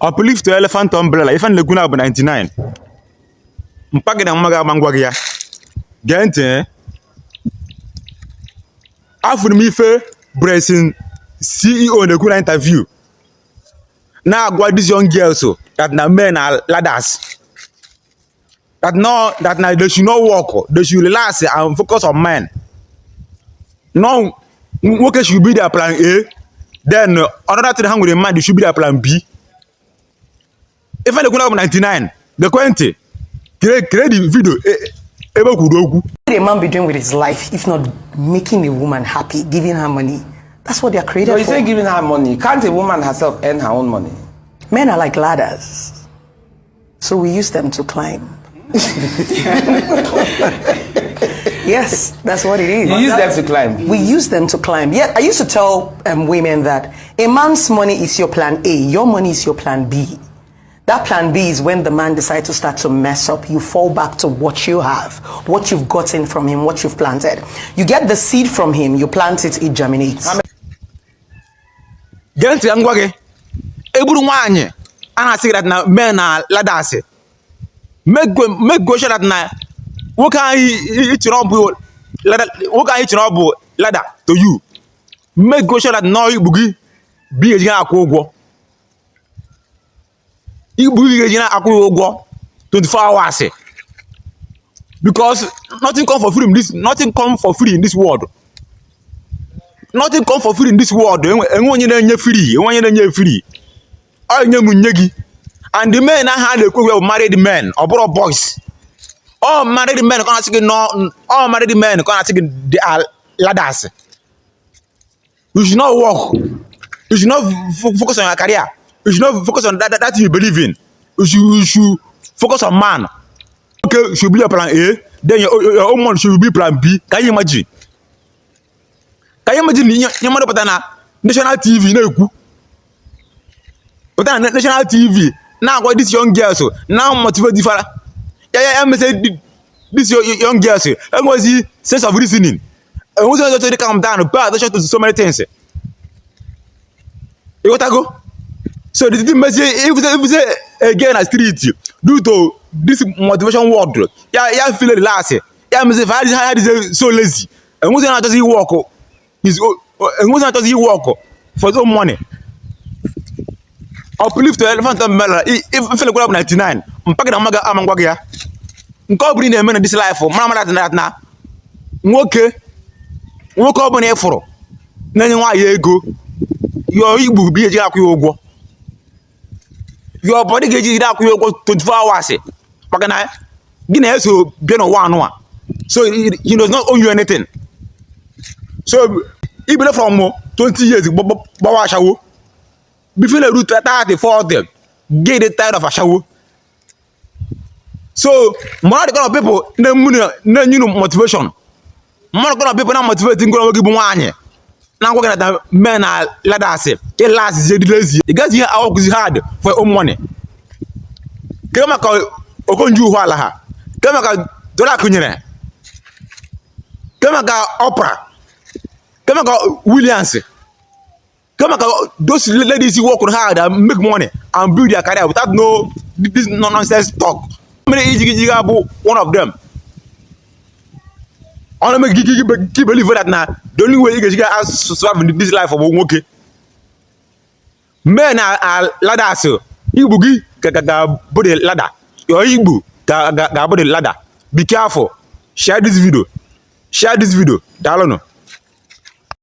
Uplift elephant umbrella ife nleguna bụ 99 mpagi na mmaga agba gị ya gee ntị afụrụ m ife Blessing CEO na-ekwu na interview na-agwa these young girls that na men are ladders that they should not work, they should relax and focus on men. No, nwoke should be their plan A, then another thing hang with a man, they should be their plan B. If I look up 99, the 20, create the video. What would a man be doing with his life if not making a woman happy, giving her money? That's what they are created for. No, you say giving her money. Can't a woman herself earn her own money? Men are like ladders, so we use them to climb. Yes, that's what it is. You use them to climb. We use them to climb. Yeah, I used to tell women that a man's money is your plan A, your money is your plan B. That plan B is when the man decides to start to mess up, you fall back to what you have, what you've gotten from him, what you've planted. You get the seed from him, you plant it, it germinates. Get to Angwage. Eburu nwanyị ana say that na men na ladders. Make go sure that na nwoke anyị itiri ọbụ ladder to you. Make go sure that na igbu gị bi eji na-akwụ ụgwọ. Igbu gị eji na-akwụ ụgwọ 24 hours. Because nothing come for free in this world. Nothing come for free in this world. Enwe onye na-enye free. All nyegi, and the men I had a married men or boys. All married men can't say no. All married men can't say they are ladders. You should not work. You should not focus on your career. You should not focus on that you believe in. You should focus on man. Okay, should be a plan A. Then your own one should be plan B. Can you imagine? Can you imagine? Your mother put on national TV no. But then national TV now what these young girls now motivate the father. Yeah, I say this young girls. I want to see sense of reasoning. I want to calm down, but they to so many things. You want to go? So the thing if say again a street due to this motivation word, yeah, feel relaxed. Yeah, me say if I is so lazy. I want to just work. I want to just work for some money. Uplift elephant umbrella if feel go up 99 mpaka na maga amangwa gị ya nke ọ bụrụ na-eme na this life mara na nwoke ọ bụla ịfụrụ na-enye nwaanyị ego yo igbu bi eji akwụ ya ụgwọ yo body ga-eji akwụ ya ụgwọ 24 hours maka na gị na-eso bịa n'ụwa anụ a so he does not owe you anything so ibile from 20 years gbawa ashawo before the route 30-40, get it tired of a show. So, more the kind of people, no motivation. More kind of people not motivating going to give money. Now working at the men are ladders. It lasts lazy. The guys here are working hard for own money. Come on, Okonju Walaha. Come on, Dola Kunyere. Come on, Oprah. Come on, Williams. Come on, those ladies who work hard and make money and build their career without this nonsense talk. How many one of them? I want to keep believing that now the only way you guys survive in this life of okay. Men are ladders. You boogie body ladder. Your Igbo body ladder. Be careful. Share this video. Share this video. Dalono.